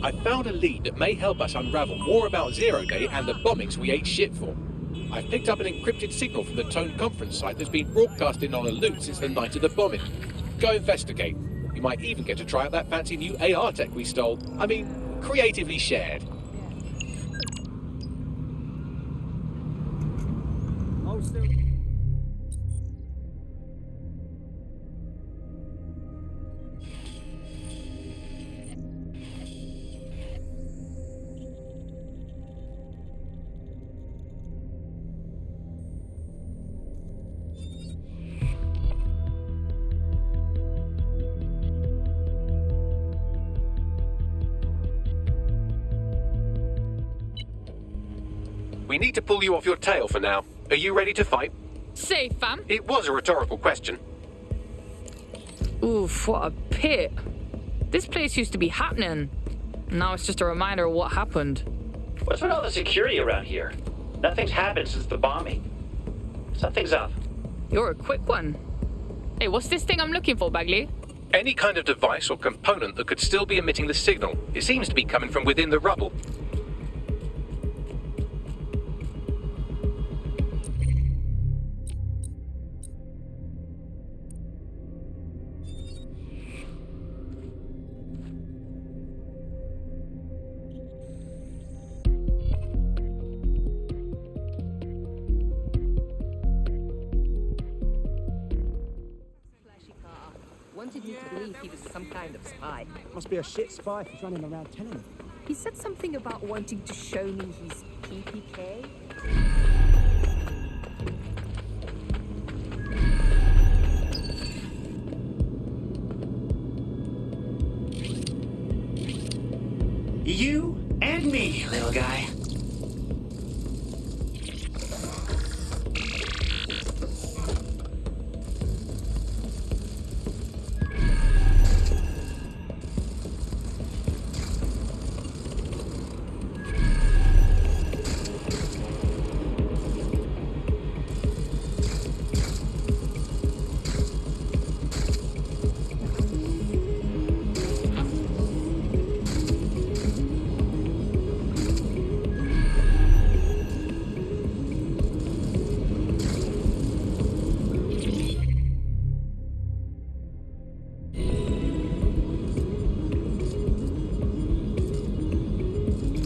I found a lead that may help us unravel more about Zero Day and the bombings we ate shit for. I've picked up an encrypted signal from the Tone conference site that's been broadcasting on a loop since the night of the bombing. Go investigate. You might even get to try out that fancy new AR tech we stole. I mean, creatively shared. We need to pull you off your tail for now. Are you ready to fight? Safe, fam. It was a rhetorical question. Oof, what a pit. This place used to be happening. Now it's just a reminder of what happened. What's with all the security around here? Nothing's happened since the bombing. Something's up. You're a quick one. Hey, what's this thing I'm looking for, Bagley? Any kind of device or component that could still be emitting the signal. It seems to be coming from within the rubble. Wanted you to believe he was some kind of spy. Must be a shit spy for running around telling him. He said something about wanting to show me his PPK. You and me, little guy.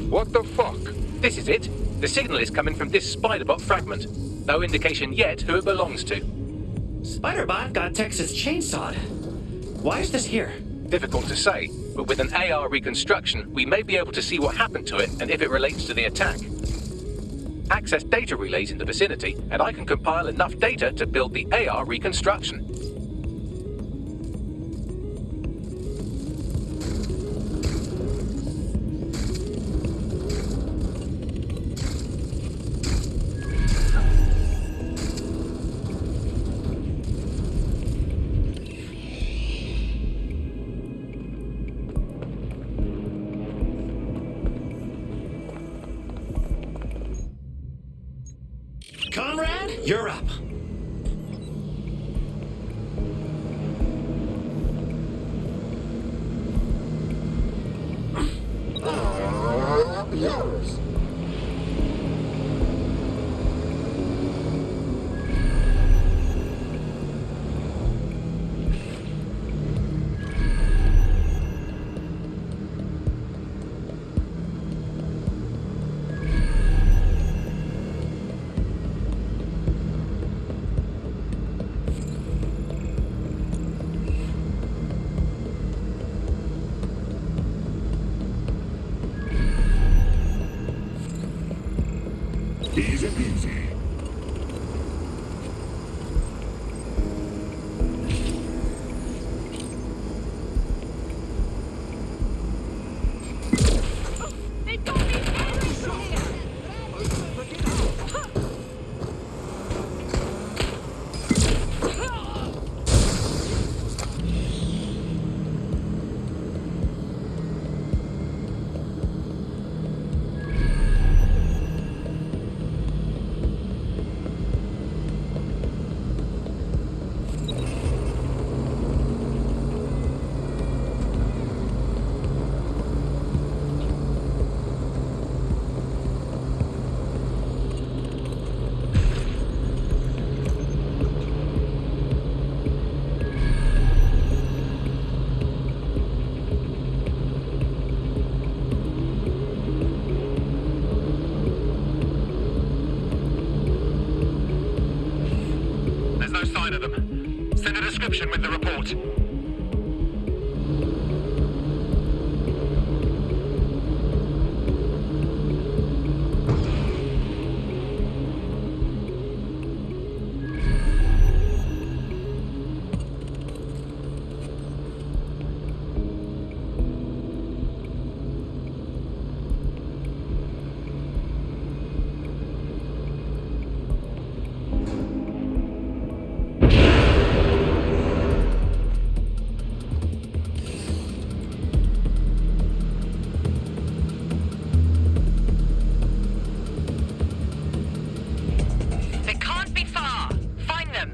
What the fuck? This is it. The signal is coming from this Spiderbot fragment. No indication yet who it belongs to. Spiderbot got Texas chainsawed. Why is this here? Difficult to say, but with an AR reconstruction, we may be able to see what happened to it and if it relates to the attack. Access data relays in the vicinity, and I can compile enough data to build the AR reconstruction. Conrad, you're up. Yours. motion with the report. They can't be far. Find them.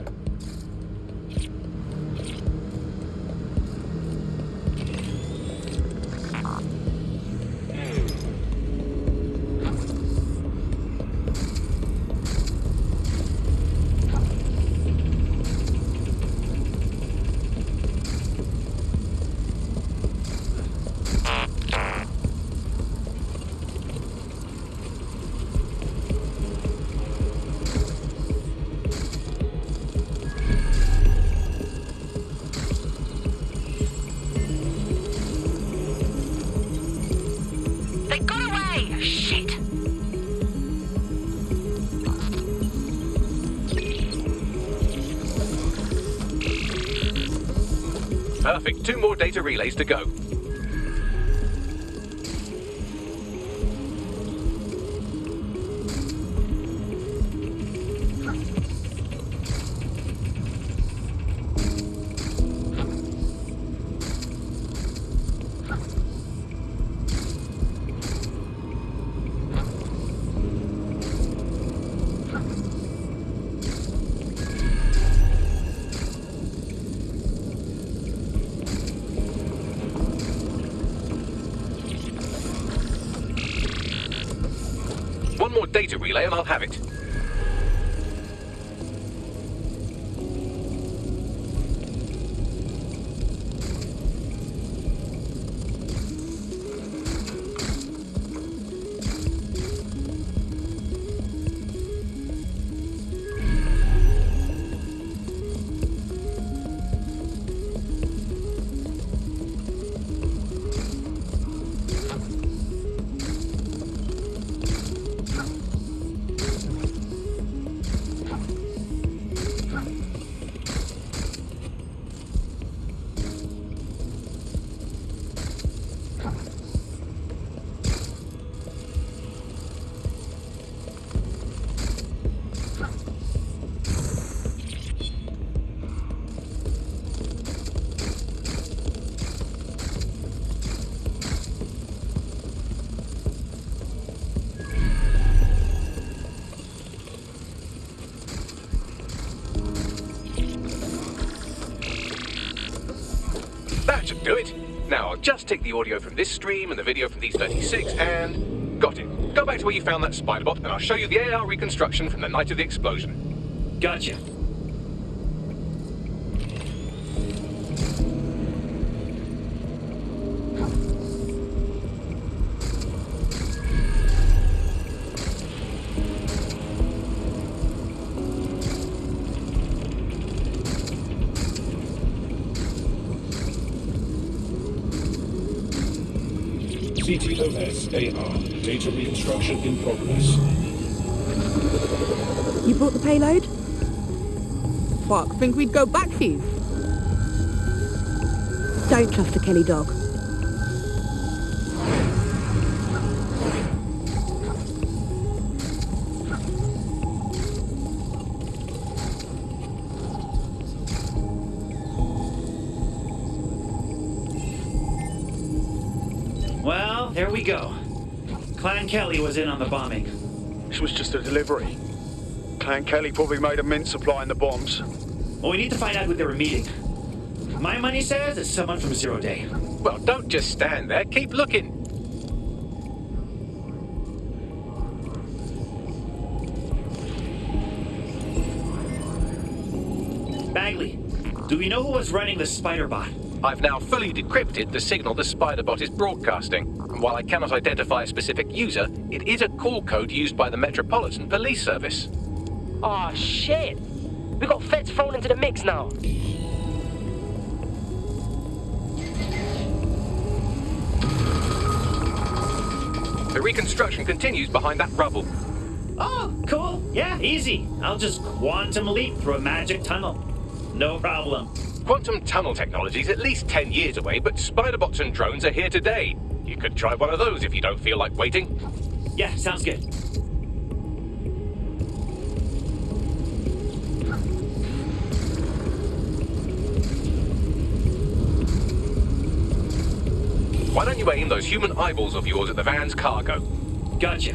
They got away! Shit! Perfect. 2 more data relays to go. One more data relay and I'll have it. That should do it. Now I'll just take the audio from this stream and the video from these 36 and... got it. Go back to where you found that spider bot and I'll show you the AR reconstruction from the night of the explosion. Gotcha. CTOS AR. Data reconstruction in progress. You brought the payload? Fuck, think we'd go back here? Don't trust a Kelly dog. Well, there we go. Clan Kelly was in on the bombing. This was just a delivery. Clan Kelly probably made a mint supplying the bombs. Well, we need to find out who they were meeting. My money says it's someone from Zero Day. Well, don't just stand there. Keep looking. Bagley, do we know who was running the spider bot? I've now fully decrypted the signal the spider bot is broadcasting. And while I cannot identify a specific user, it is a call code used by the Metropolitan Police Service. Aw, shit! We got feds thrown into the mix now. The reconstruction continues behind that rubble. Oh, cool. Yeah, easy. I'll just quantum leap through a magic tunnel. No problem. Quantum tunnel technology is at least 10 years away, but spider-bots and drones are here today. You could try one of those if you don't feel like waiting. Yeah, sounds good. Why don't you aim those human eyeballs of yours at the van's cargo? Gotcha.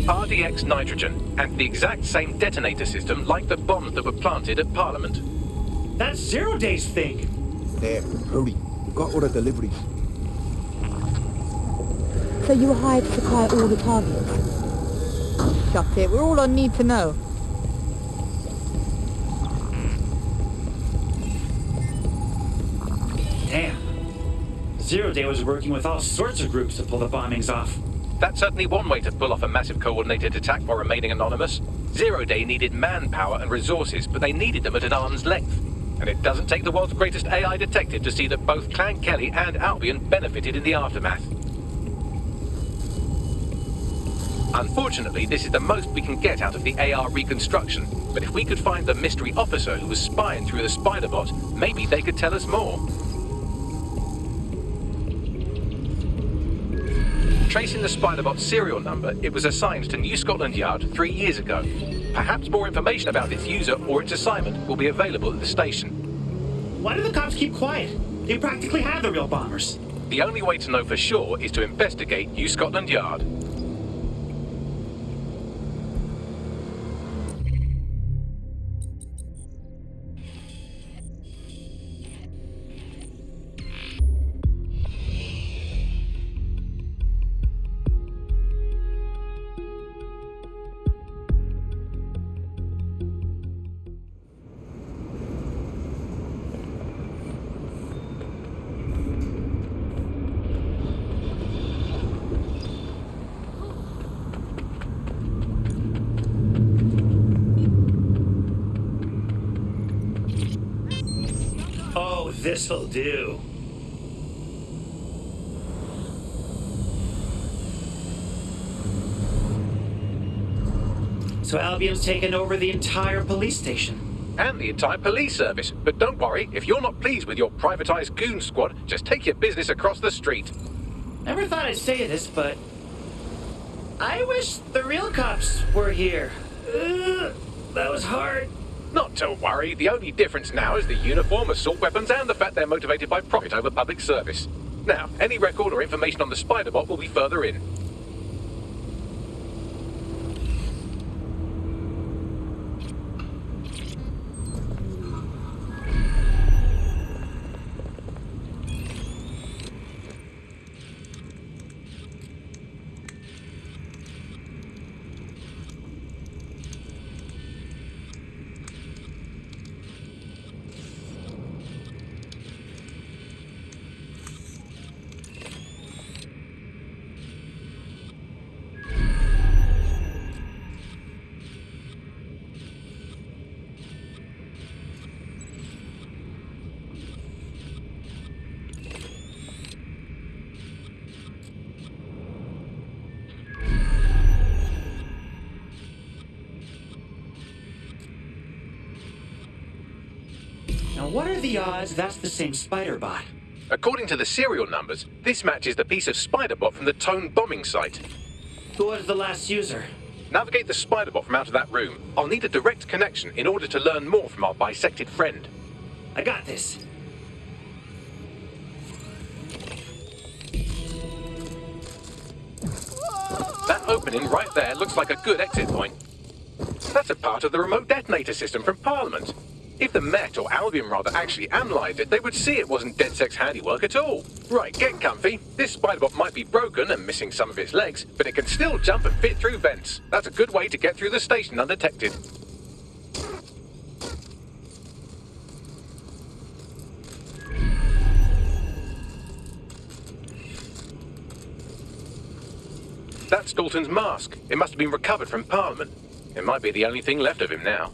RDX nitrogen, and the exact same detonator system like the bombs that were planted at Parliament. That's 0 Day's thing. There, hurry. We've got all the deliveries. So you were hired to supply all the targets? Shut it, we're all on need to know. Damn. 0 Day was working with all sorts of groups to pull the bombings off. That's certainly one way to pull off a massive coordinated attack while remaining anonymous. 0 Day needed manpower and resources, but they needed them at an arm's length. And it doesn't take the world's greatest AI detective to see that both Clan Kelly and Albion benefited in the aftermath. Unfortunately, this is the most we can get out of the AR reconstruction, but if we could find the mystery officer who was spying through the spider-bot, maybe they could tell us more. Tracing the spider-bot's serial number, it was assigned to New Scotland Yard 3 years ago. Perhaps more information about its user or its assignment will be available at the station. Why do the cops keep quiet? They practically have the real bombers. The only way to know for sure is to investigate New Scotland Yard. Oh, this'll do. So Albion's taken over the entire police station. And the entire police service. But don't worry, if you're not pleased with your privatized goon squad, just take your business across the street. Never thought I'd say this, but I wish the real cops were here. That was hard. Not to worry, the only difference now is the uniform, assault weapons, and the fact they're motivated by profit over public service. Now, any record or information on the spider-bot will be further in. Now what are the odds that's the same spider bot? According to the serial numbers, this matches the piece of spider-bot from the Tone bombing site. Who was the last user? Navigate the spider-bot from out of that room. I'll need a direct connection in order to learn more from our bisected friend. I got this. That opening right there looks like a good exit point. That's a part of the remote detonator system from Parliament. If the Met, or Albion rather, actually analysed it, they would see it wasn't DedSec's handiwork at all. Right, get comfy. This spider-bot might be broken and missing some of its legs, but it can still jump and fit through vents. That's a good way to get through the station undetected. That's Dalton's mask. It must have been recovered from Parliament. It might be the only thing left of him now.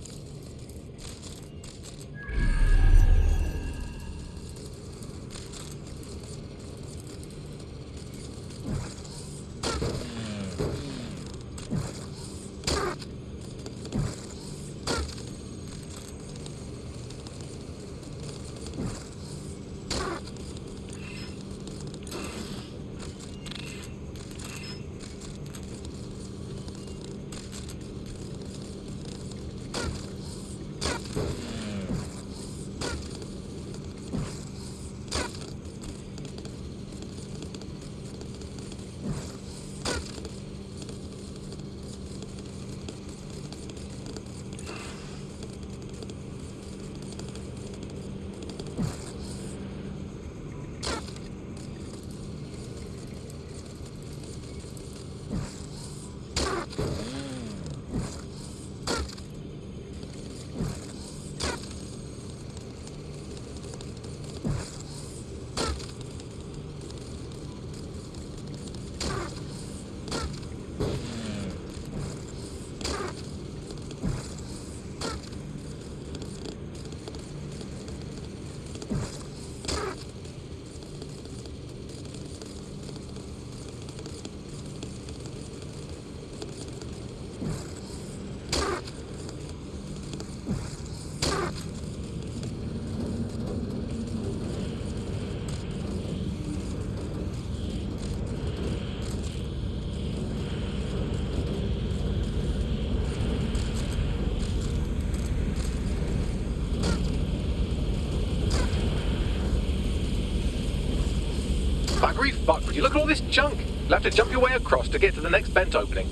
Buggery fuck, would you look at all this junk? You'll have to jump your way across to get to the next vent opening.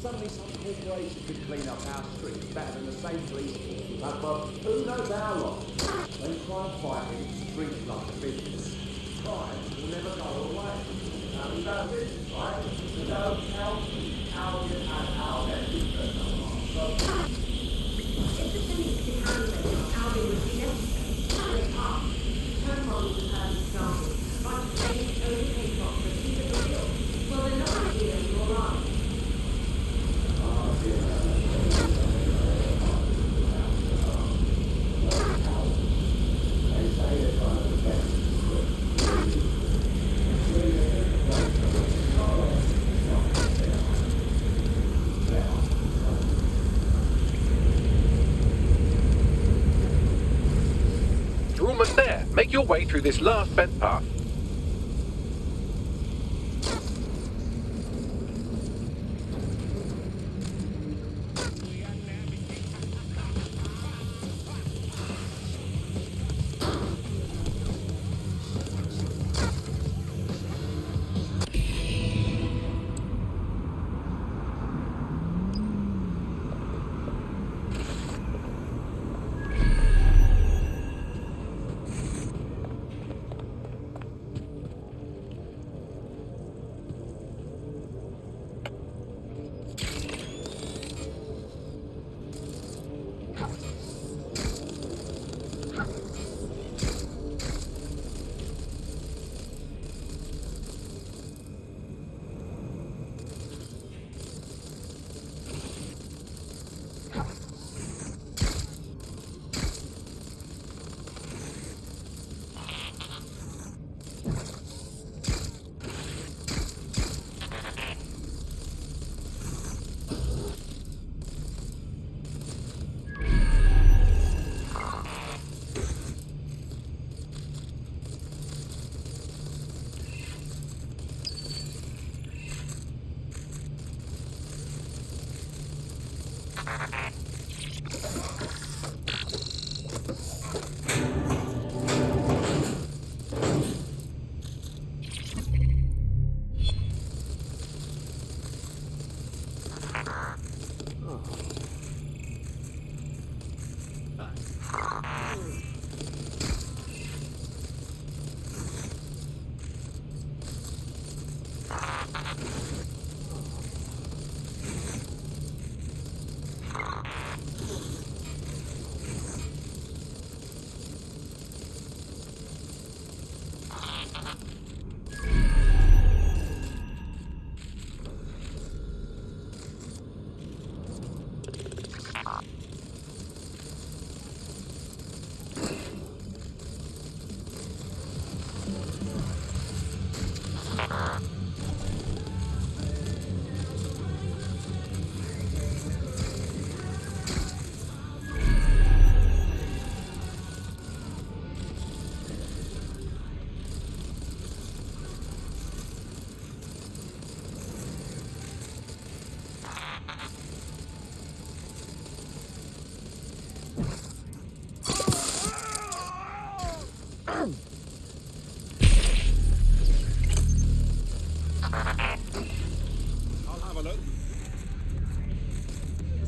Suddenly some corporation could clean up our streets better than the same police force. But who knows how long? They try and fight it, treat it like a business. Crime will never go away. We go business, right? We go how and how their business. If the police could handle how they would be necessary, they are. Turn models and urban started. Bunch of ladies only take off the keep it real. Well, they're not idea, you're right. You're almost there. Make your way through this last vent path.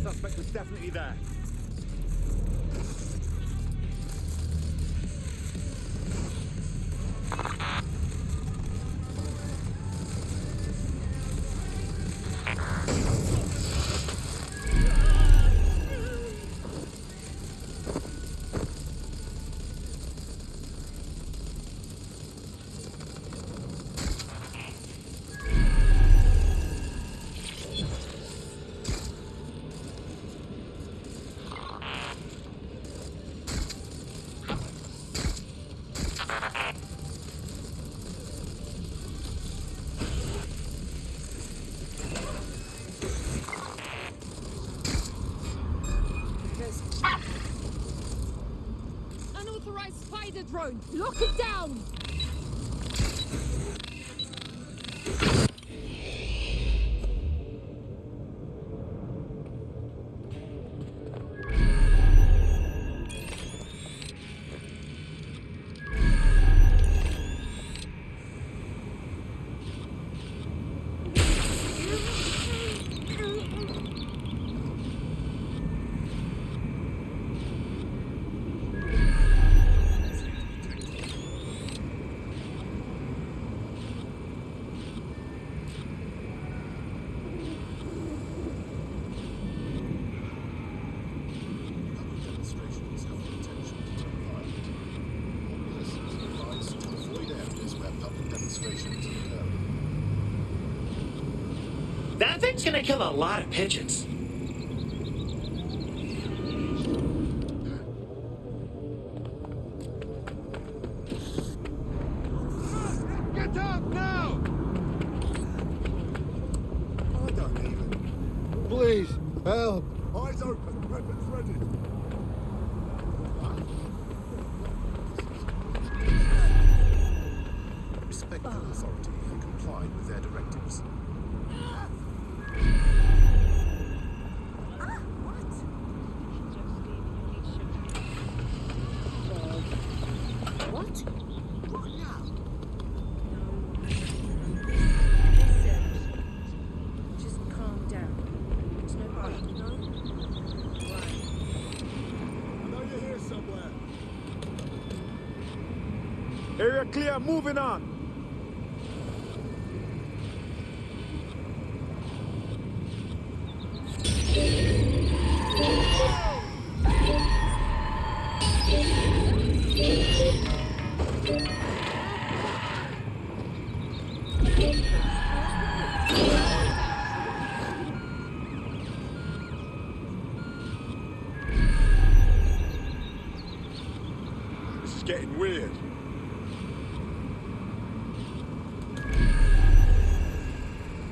suspect was definitely there. drone. Lock it down. Demonstrations have the potential to turn violent. All persons are advised to avoid areas where public demonstrations occur. That thing's gonna kill a lot of pigeons. Get up now! I don't even. Please, help. Eyes open, weapons ready. Respect their authority and comply with their directives. What? What now? Just calm down. It's no problem, no? I know you're here somewhere. Area clear, moving on. This is getting weird.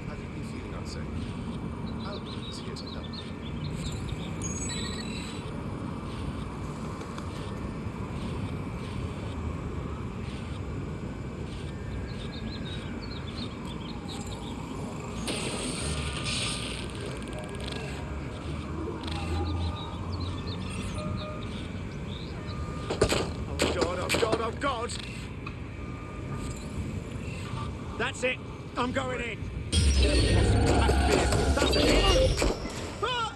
Have you been feeling unsafe? Albert is here to help. Oh God, oh God, oh God! That's it. I'm going in. That's it. Ah!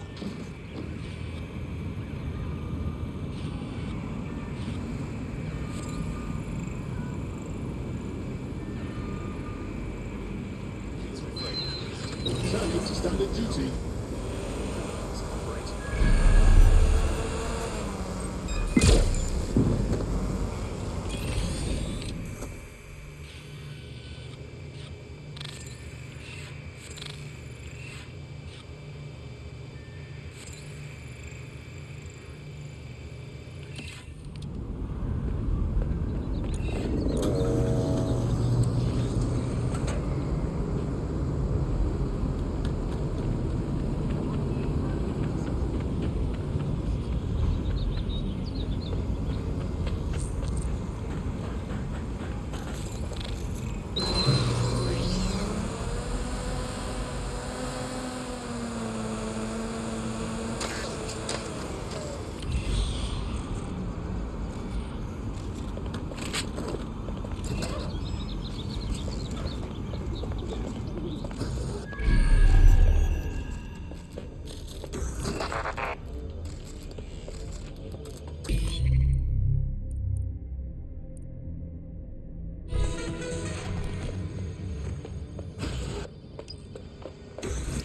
Please refrain. Returning to standard duty. Operate.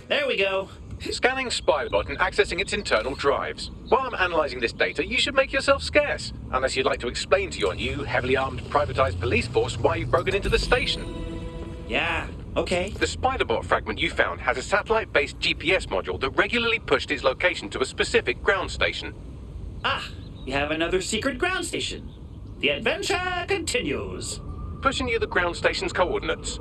There we go. Scanning Spybot and accessing its internal drives. While I'm analysing this data, you should make yourself scarce, unless you'd like to explain to your new, heavily armed, privatised police force why you've broken into the station. Yeah, okay. The Spiderbot fragment you found has a satellite-based GPS module that regularly pushed its location to a specific ground station. Ah, you have another secret ground station. The adventure continues. Pushing you the ground station's coordinates.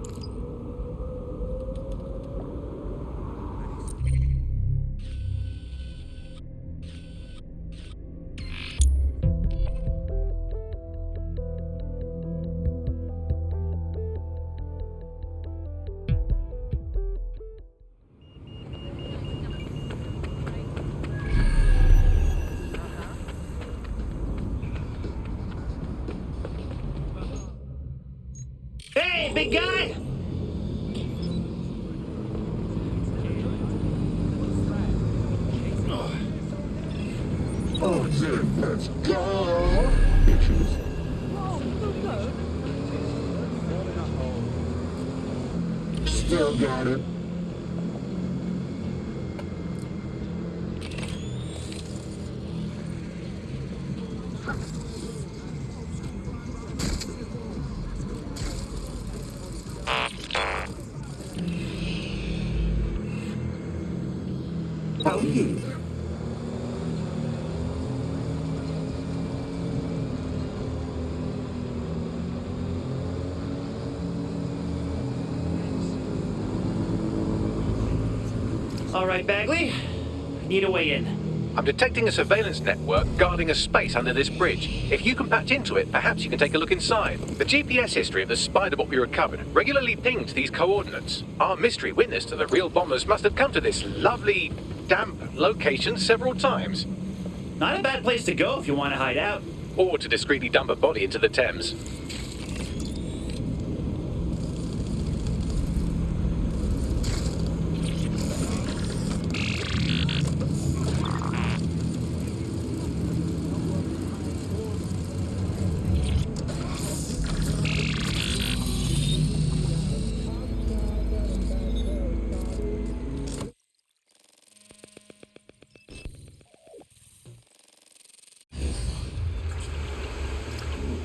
Hey, big guy! Oh, then let's go, bitches. Still got it. Oh, yeah. All right, Bagley. Need a way in. I'm detecting a surveillance network guarding a space under this bridge. If you can patch into it, perhaps you can take a look inside. The GPS history of the spider bot we recovered regularly pinged these coordinates. Our mystery witness to the real bombers must have come to this lovely, damp location several times. Not a bad place to go if you want to hide out. Or to discreetly dump a body into the Thames.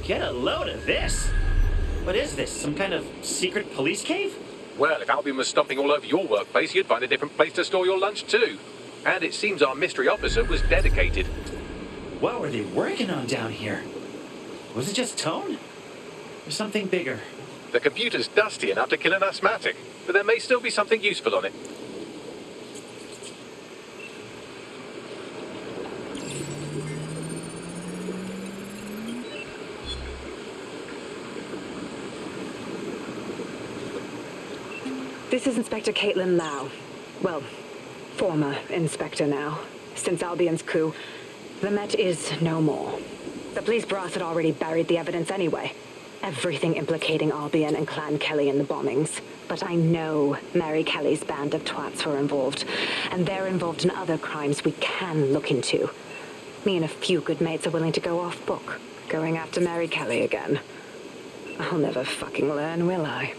Get a load of this. What is this? Some kind of secret police cave? Well, if Albion was stomping all over your workplace, you'd find a different place to store your lunch too. And it seems our mystery officer was dedicated. What were they working on down here? Was it just tone? Or something bigger? The computer's dusty enough to kill an asthmatic, but there may still be something useful on it. This is Inspector Caitlin Lau. Well, former inspector now. Since Albion's coup, the Met is no more. The police brass had already buried the evidence anyway. Everything implicating Albion and Clan Kelly in the bombings. But I know Mary Kelly's band of twats were involved, and they're involved in other crimes we can look into. Me and a few good mates are willing to go off book, going after Mary Kelly again. I'll never fucking learn, will I?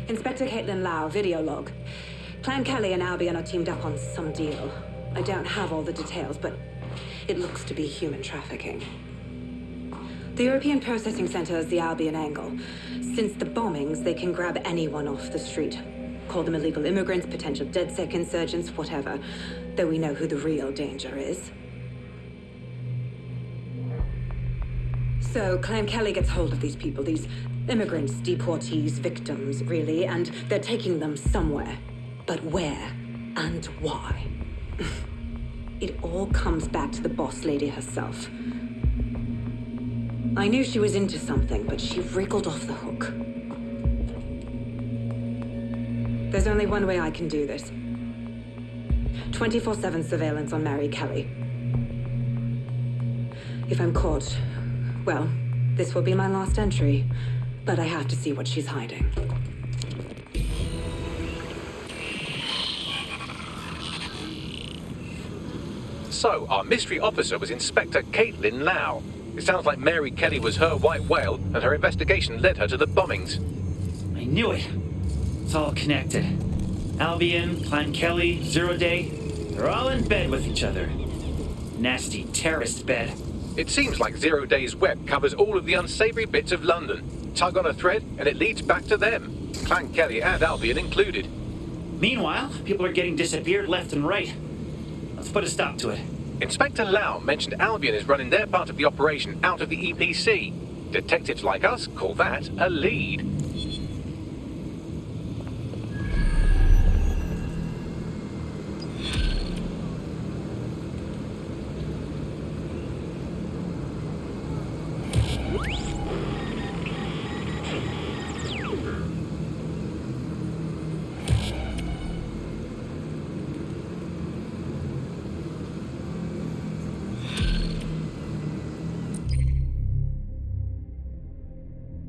Inspector Caitlin Lau, video log. Clan Kelly and Albion are teamed up on some deal. I don't have all the details, but it looks to be human trafficking. The European Processing Center is the Albion angle. Since the bombings, they can grab anyone off the street. Call them illegal immigrants, potential DedSec insurgents, whatever. Though we know who the real danger is. So Clan Kelly gets hold of these people, these immigrants, deportees, victims, really, and they're taking them somewhere. But where and why? It all comes back to the boss lady herself. I knew she was into something, but she wriggled off the hook. There's only one way I can do this. 24/7 surveillance on Mary Kelly. If I'm caught, well, this will be my last entry. But I have to see what she's hiding. So, our mystery officer was Inspector Caitlin Lau. It sounds like Mary Kelly was her white whale, and her investigation led her to the bombings. I knew it. It's all connected. Albion, Clan Kelly, Zero Day, they're all in bed with each other. Nasty terrorist bed. It seems like Zero Day's web covers all of the unsavory bits of London. Tug on a thread, and it leads back to them. Clan Kelly and Albion included. Meanwhile, people are getting disappeared left and right. Let's put a stop to it. Inspector Lau mentioned Albion is running their part of the operation out of the EPC. Detectives like us call that a lead.